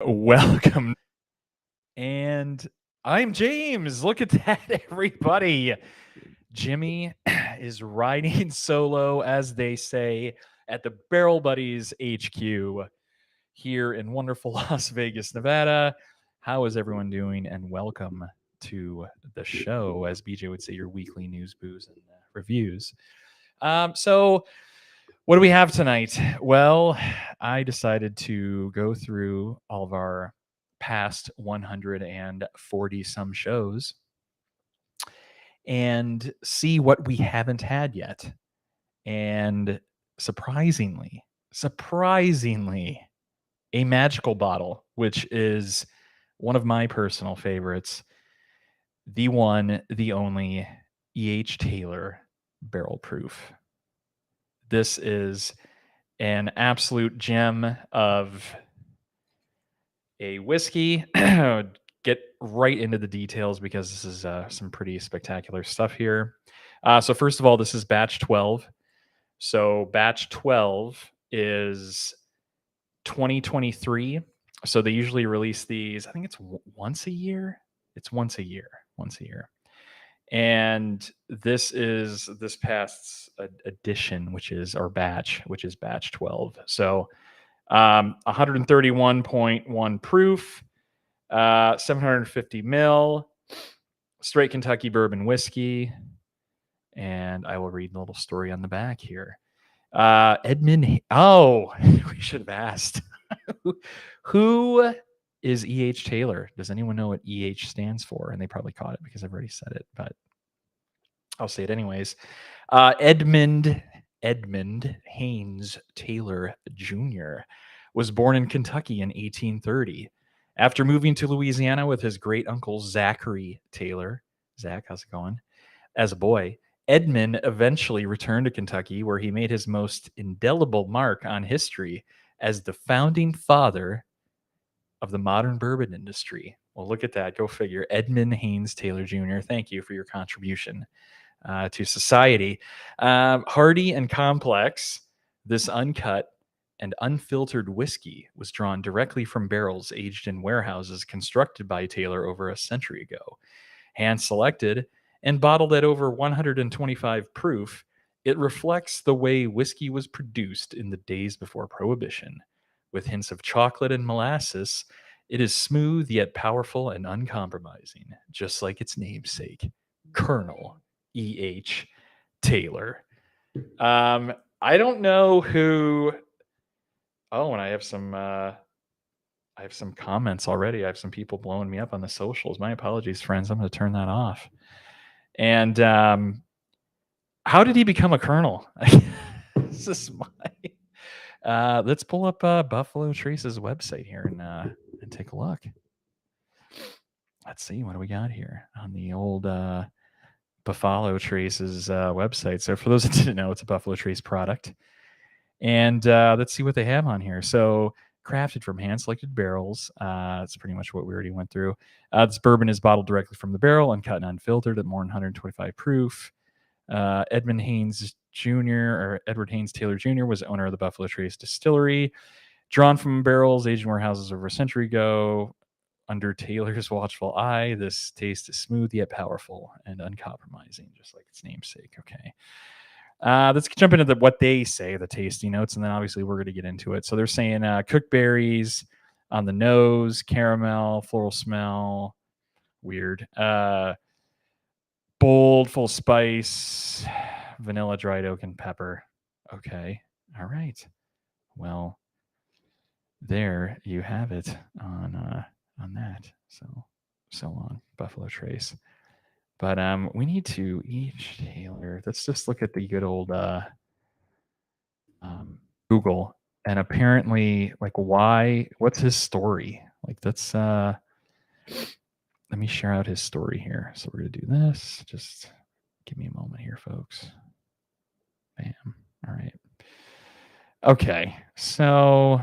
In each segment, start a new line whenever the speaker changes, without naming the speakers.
Welcome. And I'm James. Look at that, everybody. Jimmy is riding solo, as they say, at the Barrel Buddies HQ here in wonderful Las Vegas, Nevada. How is everyone doing? And welcome to the show, as BJ would say, your weekly news, booze, and reviews. So, what do we have tonight? Well, I decided to go through all of our past 140 some shows and see what we haven't had yet. And surprisingly, a magical bottle, which is one of my personal favorites, the one, the only E.H. Taylor Barrel Proof. This is an absolute gem of a whiskey. Get right into the details because this is some pretty spectacular stuff here. So first of all, this is batch 12. So batch 12 is 2023. So they usually release these, I think it's once a year. It's once a year. And this is this past edition, which is batch 12. So 131.1 proof, 750 mil, straight Kentucky bourbon whiskey. And I will read a little story on the back here. Edmund, we should have asked. Who is E.H. Taylor? Does anyone know what E.H. stands for? And they probably caught it because I've already said it, but I'll say it anyways. Edmund Haynes Taylor Jr. was born in Kentucky in 1830. After moving to Louisiana with his great uncle Zachary Taylor, Zach, how's it going? As a boy, Edmund eventually returned to Kentucky, where he made his most indelible mark on history as the founding father of the modern bourbon industry. Well, look at that. Go figure. Edmund Haynes Taylor Jr., thank you for your contribution to society. Hardy and complex, this uncut and unfiltered whiskey was drawn directly from barrels aged in warehouses constructed by Taylor over a century ago. Hand selected and bottled at over 125 proof, it reflects the way whiskey was produced in the days before Prohibition. With hints of chocolate and molasses, it is smooth yet powerful and uncompromising, just like its namesake, Colonel E.H. Taylor. I don't know who. Oh, and I have some comments already. I have some people blowing me up on the socials. My apologies, friends. I'm going to turn that off. And how did he become a colonel? This is my. Let's pull up Buffalo Trace's website here and take a look. Let's see, what do we got here on the old Buffalo Trace's website. So for those that didn't know, it's a Buffalo Trace product. And let's see what they have on here. So crafted from hand-selected barrels. That's pretty much what we already went through. This bourbon is bottled directly from the barrel, uncut and unfiltered at more than 125 proof. Edward Haynes Taylor Jr. was the owner of the Buffalo Trace Distillery. Drawn from barrels aged in warehouses over a century ago. Under Taylor's watchful eye, this taste is smooth yet powerful and uncompromising, just like its namesake. Okay. Let's jump into what they say, the tasty notes, and then obviously we're going to get into it. So they're saying cooked berries on the nose, caramel, floral smell, weird. Bold, full spice, vanilla, dried oak, and pepper. Okay. All right. Well, there you have it on that. So long, Buffalo Trace. But we need to each Taylor. Let's just look at the good old Google, and apparently, like, what's his story? Like, that's let me share out his story here. So we're gonna do this. Just give me a moment here, folks. Bam. All right. Okay. So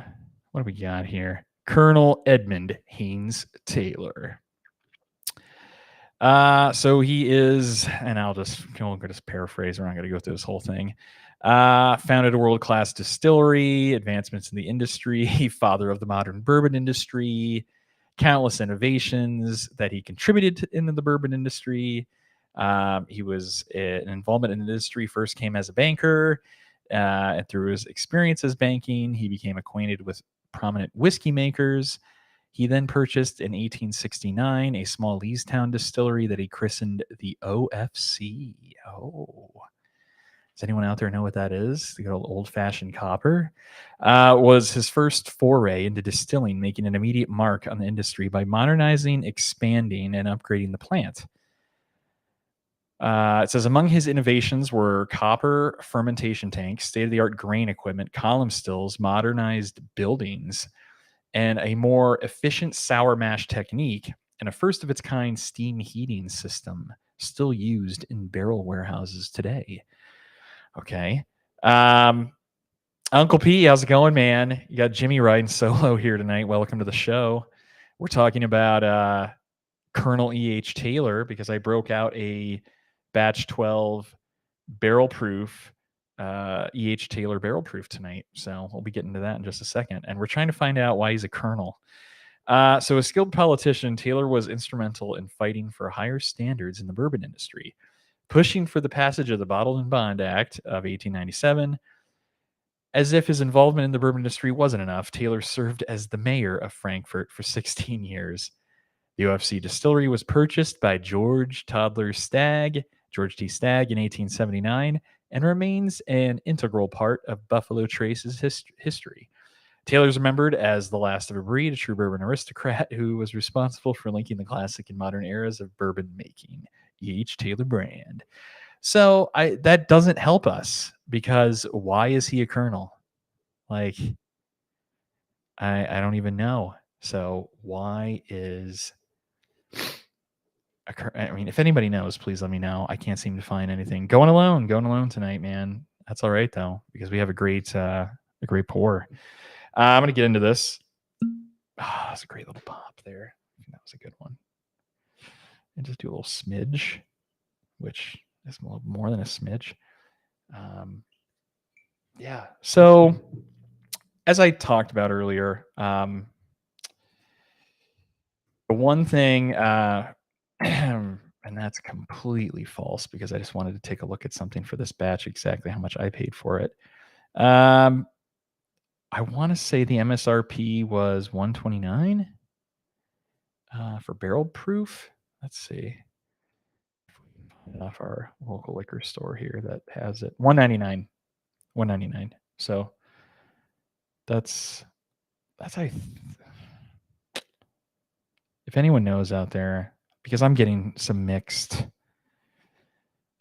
what do we got here? Colonel Edmund Haynes Taylor. So he is, and I'll just paraphrase. We're not going to go through this whole thing. Founded a world-class distillery, advancements in the industry, father of the modern bourbon industry, countless innovations that he contributed into the bourbon industry. He was an involvement in the industry first came as a banker, and through his experience as banking, he became acquainted with prominent whiskey makers. He then purchased in 1869 a small Leestown distillery that he christened the OFC. Oh, does anyone out there know what that is? The good old-fashioned copper. Was his first foray into distilling, making an immediate mark on the industry by modernizing, expanding, and upgrading the plant. It says among his innovations were copper fermentation tanks, state-of-the-art grain equipment, column stills, modernized buildings, and a more efficient sour mash technique, and a first-of-its-kind steam heating system still used in barrel warehouses today. Okay. Uncle P, how's it going, man? You got Jimmy riding solo here tonight. Welcome to the show. We're talking about Colonel E.H. Taylor because I broke out a batch 12 barrel proof E.H. Taylor barrel proof tonight. So we'll be getting to that in just a second. And we're trying to find out why he's a colonel. So a skilled politician, Taylor was instrumental in fighting for higher standards in the bourbon industry, pushing for the passage of the Bottled and Bond Act of 1897. As if his involvement in the bourbon industry wasn't enough, Taylor served as the mayor of Frankfurt for 16 years. The OFC distillery was purchased by George T. Stagg in 1879 and remains an integral part of Buffalo Trace's history. Taylor's remembered as the last of a breed, a true bourbon aristocrat who was responsible for linking the classic and modern eras of bourbon making. E.H. Taylor brand. So that doesn't help us because why is he a colonel? Like, I don't even know. So why is I mean, if anybody knows, please let me know. I can't seem to find anything. Going alone tonight, man. That's all right though, because we have a great pour. I'm gonna get into this. Oh, that's a great little pop there. That was a good one. And just do a little smidge, which is a little more than a smidge. Yeah. So as I talked about earlier, the one thing, and that's completely false because I just wanted to take a look at something for this batch, exactly how much I paid for it. I want to say the MSRP was $129 for barrel proof. Let's see. Off our local liquor store here that has it. $199. So that's if anyone knows out there, because I'm getting some mixed.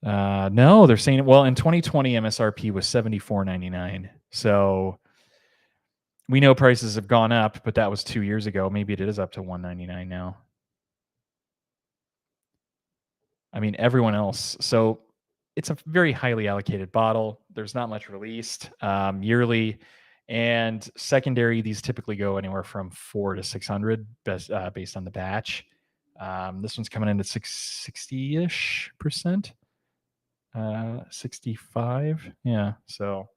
No, they're saying, well, in 2020 MSRP was $74.99. So we know prices have gone up, but that was 2 years ago. Maybe it is up to $199 now. I mean, everyone else. So it's a very highly allocated bottle. There's not much released yearly. And secondary, these typically go anywhere from 400 to 600 based on the batch. This one's coming in at 60-ish%. 65. Yeah. So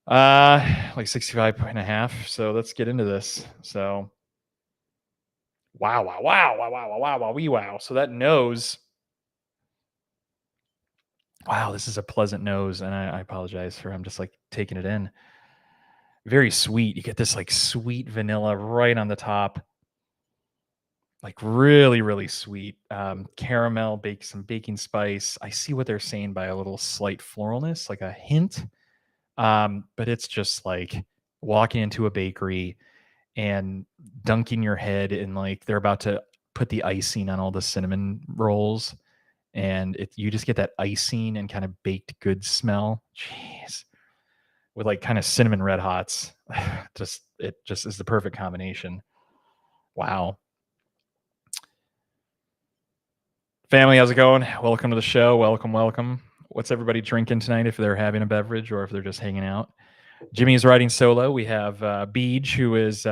like 65.5. So let's get into this. So wow. So that nose. Wow, this is a pleasant nose, and I apologize for I'm just like taking it in. Very sweet. You get this like sweet vanilla right on the top. Like really, really sweet. Caramel, some baking spice. I see what they're saying by a little slight floralness, like a hint. But it's just like walking into a bakery and dunking your head in like they're about to put the icing on all the cinnamon rolls. And you just get that icing and kind of baked goods smell. Jeez. With like kind of cinnamon red hots. It just is the perfect combination. Wow. Family, how's it going? Welcome to the show. Welcome. What's everybody drinking tonight if they're having a beverage or if they're just hanging out? Jimmy is riding solo. We have Beej, who is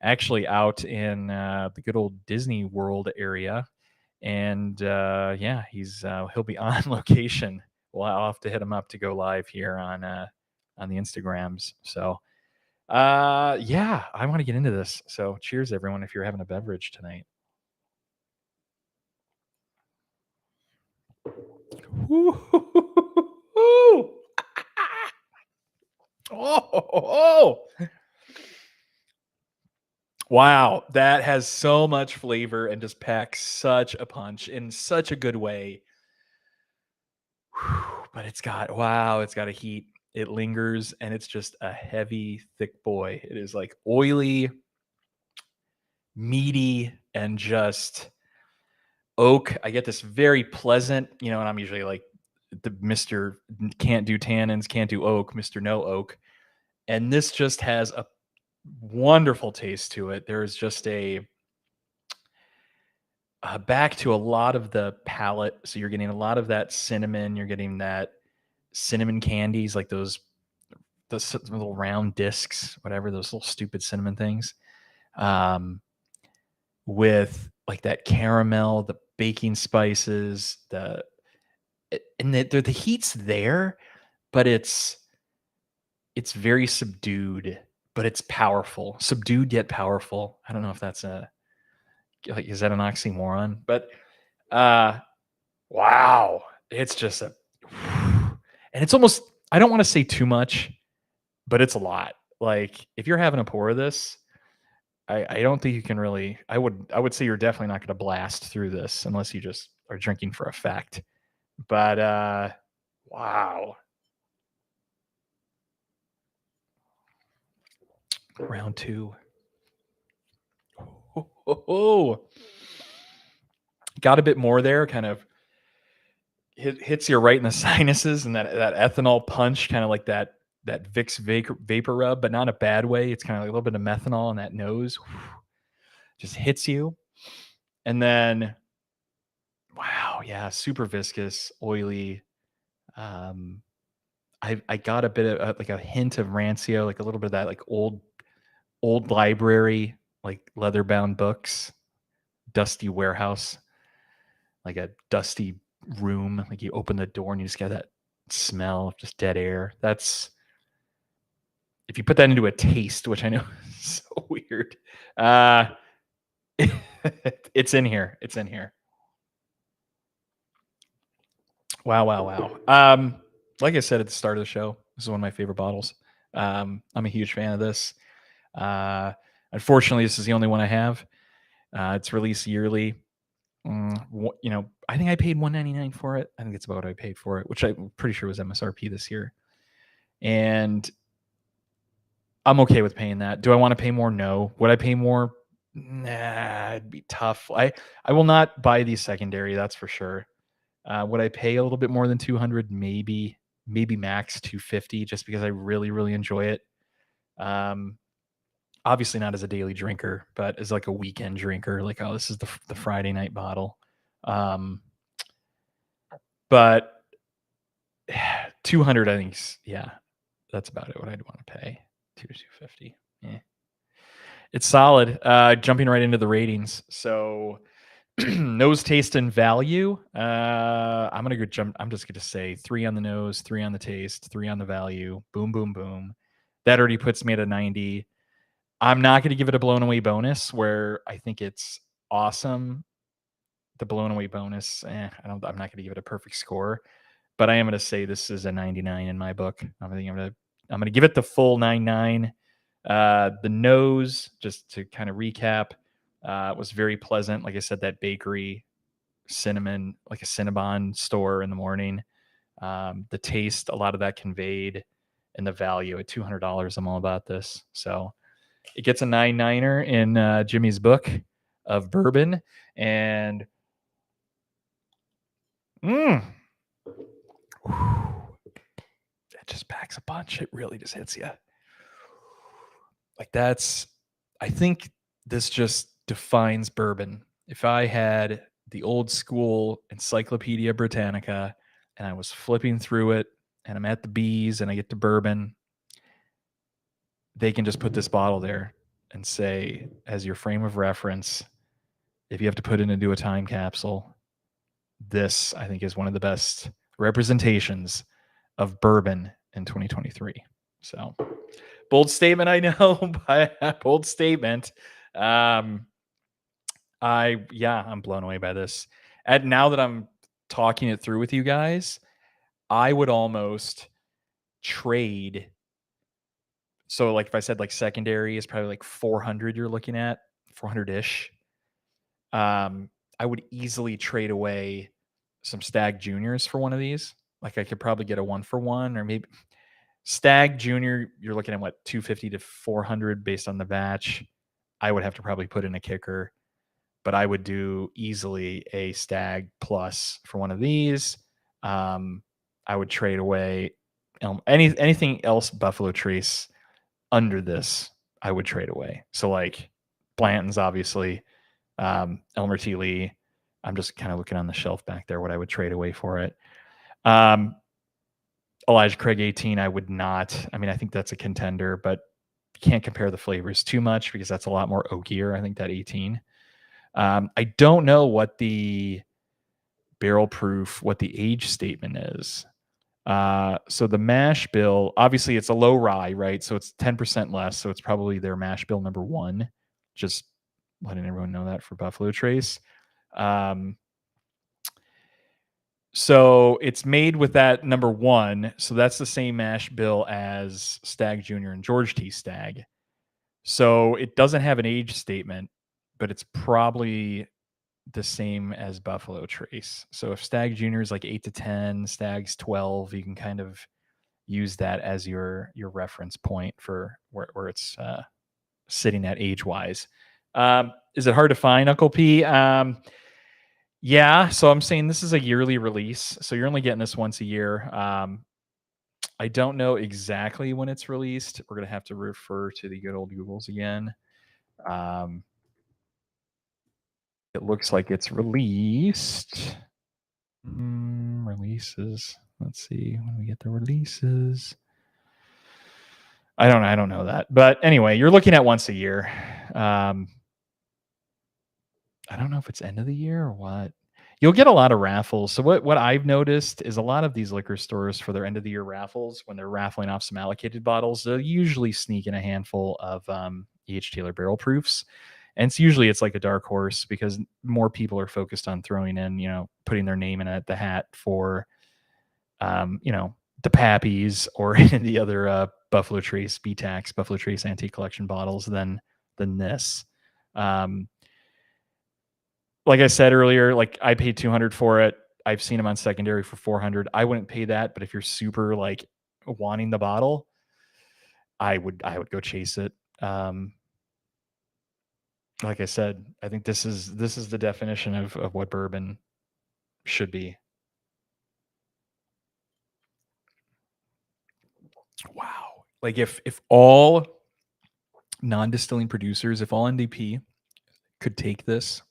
actually out in the good old Disney World area. And yeah, he'll be on location well, I'll have to hit him up to go live here on the Instagrams. So yeah, I want to get into this. So cheers, everyone, if you're having a beverage tonight. Oh, wow, that has so much flavor and just packs such a punch in such a good way. But it's got a heat. It lingers and it's just a heavy, thick boy. It is like oily, meaty, and just oak. I get this very pleasant, and I'm usually like the Mr. Can't do tannins, can't do oak, Mr. No Oak. And this just has a wonderful taste to it. There is just a back to a lot of the palate. So you're getting a lot of that cinnamon. You're getting that cinnamon candies, like those little round discs, whatever, those little stupid cinnamon things. With like that caramel, the baking spices, the heat's there, but it's very subdued, but it's powerful. Subdued yet powerful. I don't know if that's is that an oxymoron? But wow, it's just and it's almost, I don't want to say too much, but it's a lot. Like if you're having a pour of this, I don't think you can really. I would say you're definitely not going to blast through this unless you just are drinking for effect. But wow. Round two. Oh, got a bit more there. Kind of hits you right in the sinuses, and that ethanol punch, kind of like that Vicks vapor rub, but not a bad way. It's kind of like a little bit of methanol in that nose. Just hits you, and then wow, yeah, super viscous, oily. I got a bit of like a hint of rancio, like a little bit of that like old library, like leather bound books, dusty warehouse, like a dusty room. Like you open the door and you just get that smell of just dead air. That's, if you put that into a taste, which I know is so weird. It's in here. It's in here. Wow. Like I said at the start of the show, this is one of my favorite bottles. I'm a huge fan of this. Unfortunately, this is the only one I have. It's released yearly. I think I paid $1.99 for it. I think it's about what I paid for it, which I'm pretty sure was MSRP this year. And I'm okay with paying that. Do I want to pay more? No. Would I pay more? Nah, it'd be tough. I will not buy these secondary, that's for sure. Would I pay a little bit more than 200? Maybe max 250, just because I really, really enjoy it. Obviously not as a daily drinker, but as like a weekend drinker, like, oh, this is the Friday night bottle. But 200, I think, yeah, that's about it. What I'd want to pay. 250. Yeah. It's solid. Jumping right into the ratings. So nose, taste, and value. I'm gonna go jump. I'm just gonna say 3 on the nose, 3 on the taste, 3 on the value. Boom, boom, boom. That already puts me at a 90. I'm not gonna give it a blown away bonus, where I think it's awesome. The blown away bonus, I'm not gonna give it a perfect score, but I am gonna say this is a 99 in my book. I'm gonna give it the full 99. The nose, just to kind of recap, was very pleasant. Like I said, that bakery cinnamon, like a Cinnabon store in the morning. The taste, a lot of that conveyed, and the value at $200. I'm all about this. So it gets a 9-9er in Jimmy's book of bourbon, and it just packs a punch. It really just hits you. Like I think this just defines bourbon. If I had the old school Encyclopedia Britannica and I was flipping through it and I'm at the B's and I get to bourbon, they can just put this bottle there and say, as your frame of reference, if you have to put it into a time capsule, this, I think, is one of the best representations of bourbon in 2023. So bold statement, I know, but bold statement. I'm blown away by this. And now that I'm talking it through with you guys, I would almost trade. So like if I said like secondary is probably like 400 you're looking at, 400-ish. I would easily trade away some Stag Juniors for one of these. Like I could probably get a 1-for-1, or maybe Stag Junior, you're looking at what, 250 to 400 based on the batch. I would have to probably put in a kicker, but I would do easily a Stag Plus for one of these. I would trade away anything else Buffalo Trace under this. I would trade away. So like Blanton's, obviously, Elmer T. Lee. I'm just kind of looking on the shelf back there what I would trade away for it. Elijah Craig 18, I would not. I mean, I think that's a contender, but you can't compare the flavors too much because that's a lot more oakier. I think that 18. I don't know what the barrel proof, what the age statement is. So the mash bill, obviously it's a low rye, right? So it's 10% less. So it's probably their mash bill number 1. Just letting everyone know that for Buffalo Trace. So it's made with that number 1. So that's the same mash bill as Stag Junior and George T. Stag. So it doesn't have an age statement, but it's probably the same as Buffalo Trace. So if Stag Junior is like 8 to 10, Stag's 12, you can kind of use that as your reference point for where it's sitting at age-wise. Is it hard to find, Uncle P? Yeah, so I'm saying this is a yearly release, so you're only getting this once a year. I don't know exactly when it's released. We're going to have to refer to the good old Googles again. It looks like it's released. Releases. Let's see when we get the releases. I don't know that. But anyway, you're looking at once a year. I don't know if it's end of the year or what. You'll get a lot of raffles. So what I've noticed is a lot of these liquor stores, for their end of the year raffles, when they're raffling off some allocated bottles, they'll usually sneak in a handful of E.H. Taylor barrel proofs. And it's like a dark horse because more people are focused on throwing in, putting their name in the hat for, the Pappies or any of the other Buffalo Trace BTAX, Buffalo Trace Antique Collection bottles than this. Like I said earlier, like I paid $200 for it. I've seen them on secondary for $400. I wouldn't pay that, but if you're super like wanting the bottle, I would go chase it. Like I said, I think this is the definition of what bourbon should be. Wow. Like if all non-distilling producers, if all NDP could take this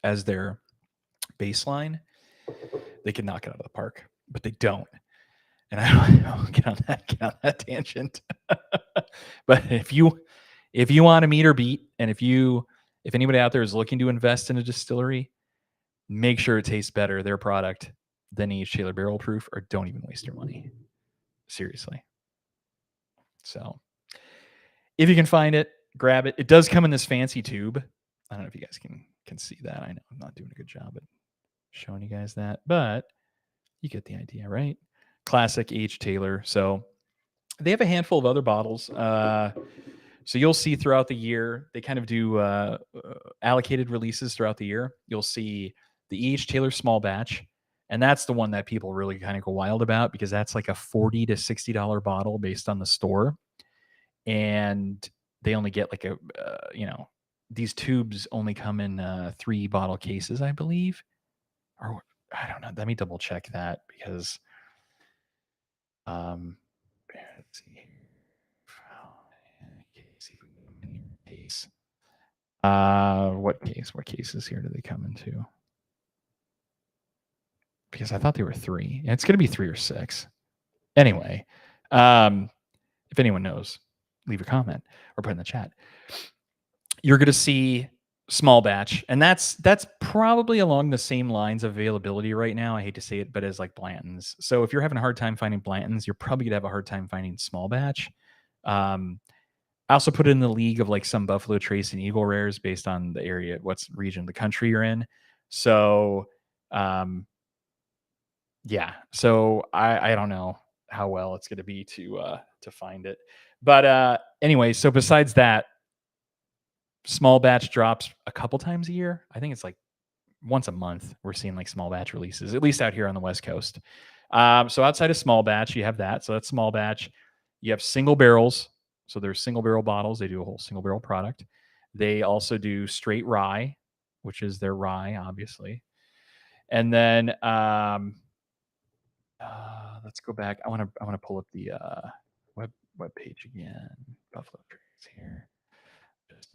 as their baseline, they could knock it out of the park, but they don't. And I don't get on that tangent. But if you want to meet or beat, and if anybody out there is looking to invest in a distillery, make sure it tastes better, their product, than E.H. Taylor barrel proof, or don't even waste your money. Seriously. So if you can find it, grab it. It does come in this fancy tube. I don't know if you guys can see that. I know I'm not doing a good job at showing you guys that, but you get the idea, right? Classic H. Taylor. So they have a handful of other bottles. So you'll see throughout the year, they kind of do allocated releases throughout the year. You'll see the E.H. Taylor small batch, and that's the one that people really kind of go wild about because that's like a $40 to $60 bottle based on the store. And they only get like these tubes only come in 3 bottle cases, I believe. Or I don't know. Let me double check that because let's see. Case. What cases here do they come into? Because I thought they were 3. It's going to be 3 or 6. Anyway, if anyone knows, leave a comment or put in the chat. You're going to see small batch, and that's probably along the same lines of availability right now. I hate to say it, but as like Blanton's. So if you're having a hard time finding Blanton's, you're probably gonna have a hard time finding small batch. Um, I also put it in the league of like some Buffalo Trace and Eagle rares based on the area, what's region of the country you're in. So, um, yeah. So I don't know how well it's going to be to find it, but anyway. So besides that, small batch drops a couple times a year. I think it's like once a month. We're seeing like small batch releases, at least out here on the West Coast. So outside of small batch, you have that. So that's small batch. You have single barrels. So there's single barrel bottles. They do a whole single barrel product. They also do straight rye, which is their rye, obviously. And then let's go back. I want to pull up the web page again. Buffalo Trace here. Just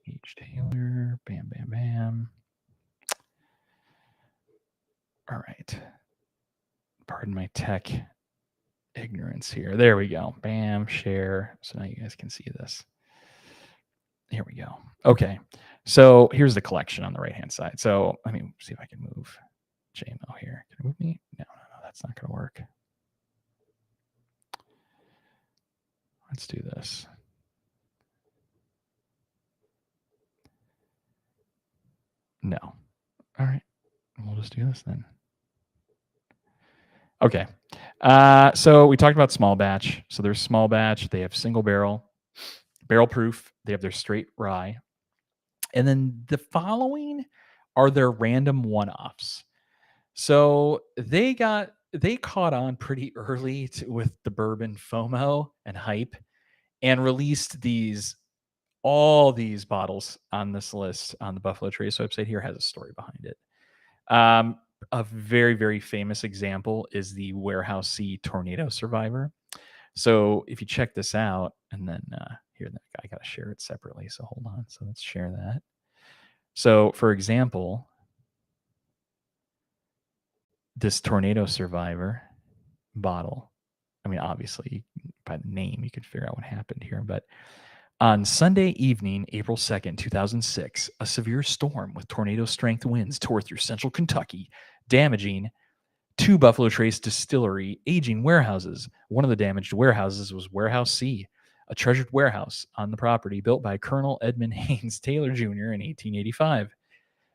H Taylor. Bam, bam, bam. All right. Pardon my tech ignorance here. There we go. Bam, share. So now you guys can see this. Here we go. Okay. So here's the collection on the right-hand side. So let me see if I can move JMO here. Can it move me? No, that's not going to work. Let's do this. No. All right. We'll just do this then. Okay. So we talked about small batch. So there's small batch. They have single barrel, barrel proof. They have their straight rye. And then the following are their random one-offs. So they caught on pretty early with the bourbon FOMO and hype and released all these bottles on this list on the Buffalo Trace website here has a story behind it. A very, very famous example is the Warehouse C Tornado Survivor. So if you check this out, and then here, I got to share it separately. So hold on. So let's share that. So for example, this Tornado Survivor bottle. I mean, obviously, by the name, you can figure out what happened here. But on Sunday evening, April 2nd, 2006, a severe storm with tornado-strength winds tore through central Kentucky, damaging two Buffalo Trace Distillery aging warehouses. One of the damaged warehouses was Warehouse C, a treasured warehouse on the property built by Colonel Edmund Haynes Taylor Jr. in 1885.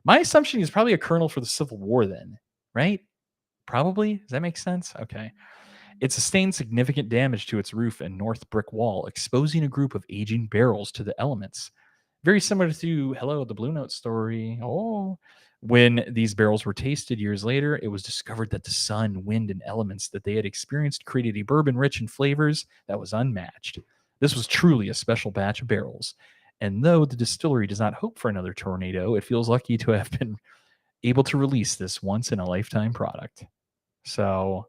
My assumption is probably a colonel for the Civil War then, right? Probably. Does that make sense? Okay. It sustained significant damage to its roof and north brick wall, exposing a group of aging barrels to the elements. Very similar to Hello, the Blue Note story. Oh, when these barrels were tasted years later, it was discovered that the sun, wind, and elements that they had experienced created a bourbon rich in flavors that was unmatched. This was truly a special batch of barrels. And though the distillery does not hope for another tornado, it feels lucky to have been able to release this once in a lifetime product. So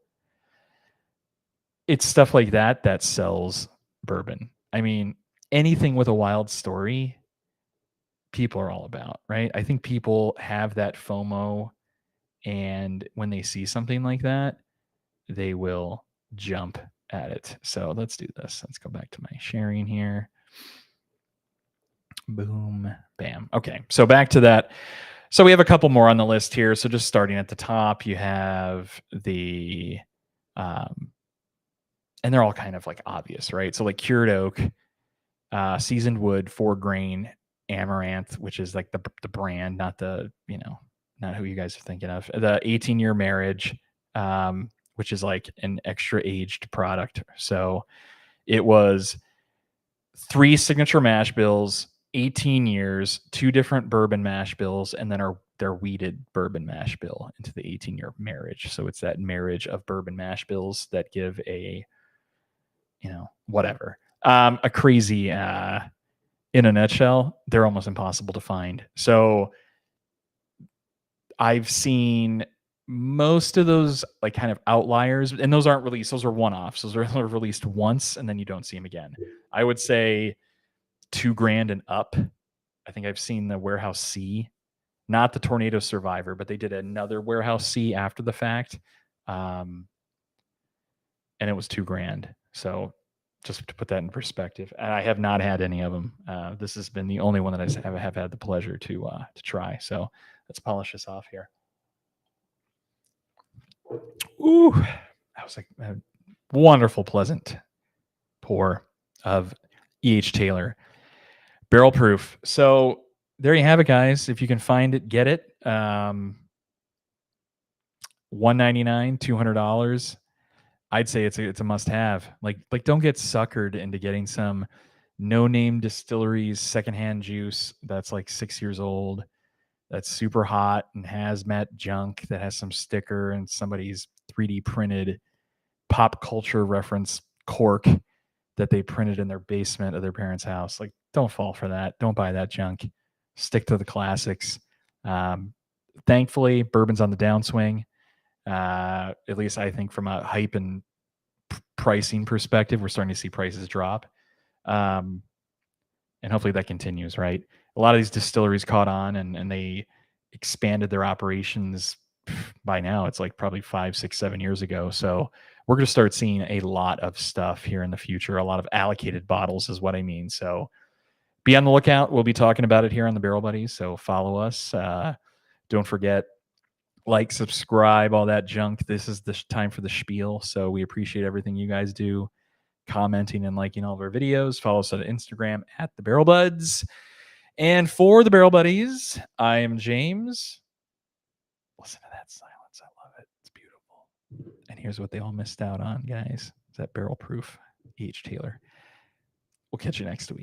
it's stuff like that that sells bourbon. I mean, anything with a wild story, people are all about, right? I think people have that FOMO, and when they see something like that, they will jump at it. So let's do this. Let's go back to my sharing here. Boom, bam. Okay, so back to that. So we have a couple more on the list here. So just starting at the top, you have the and they're all kind of like obvious, right? So like cured oak, seasoned wood, 4-grain, amaranth, which is like the brand, not the, not who you guys are thinking of. The 18-year marriage, which is like an extra aged product. So it was 3 signature mash bills, 18 years, 2 different bourbon mash bills, and then their wheated bourbon mash bill into the 18-year marriage. So it's that marriage of bourbon mash bills that give a, whatever. A crazy, in a nutshell, they're almost impossible to find. So I've seen most of those like kind of outliers, and those aren't released. Those are one-offs. Those are released once and then you don't see them again. I would say $2,000 and up. I think I've seen the Warehouse C, not the Tornado Survivor, but they did another Warehouse C after the fact. And it was $2,000. So Just to put that in perspective. And I have not had any of them. This has been the only one that I have had the pleasure to try. So let's polish this off here. Ooh, that was like a wonderful, pleasant pour of E.H. Taylor barrel proof. So there you have it, guys. If you can find it, get it. $199, $200. I'd say it's a must have. Like don't get suckered into getting some no name distilleries secondhand juice that's like 6 years old, that's super hot and hazmat junk that has some sticker and somebody's 3D printed pop culture reference cork that they printed in their basement of their parents' house. Like, don't fall for that. Don't buy that junk. Stick to the classics. Thankfully, bourbon's on the downswing. At least I think from a hype and pricing perspective, we're starting to see prices drop. And hopefully that continues, right? A lot of these distilleries caught on and they expanded their operations. By now it's like probably 5, 6, 7 years ago. So we're going to start seeing a lot of stuff here in the future. A lot of allocated bottles is what I mean. So be on the lookout. We'll be talking about it here on the Barrel Buddies. So follow us. Don't forget, like, subscribe, all that junk. This is the time for the spiel. So we appreciate everything you guys do, commenting and liking all of our videos. Follow us on Instagram at the Barrel Buds. And for the Barrel Buddies, I am James. Listen to that silence. I love it. It's beautiful. And here's what they all missed out on, guys. Is that barrel proof E.H. Taylor. We'll catch you next week.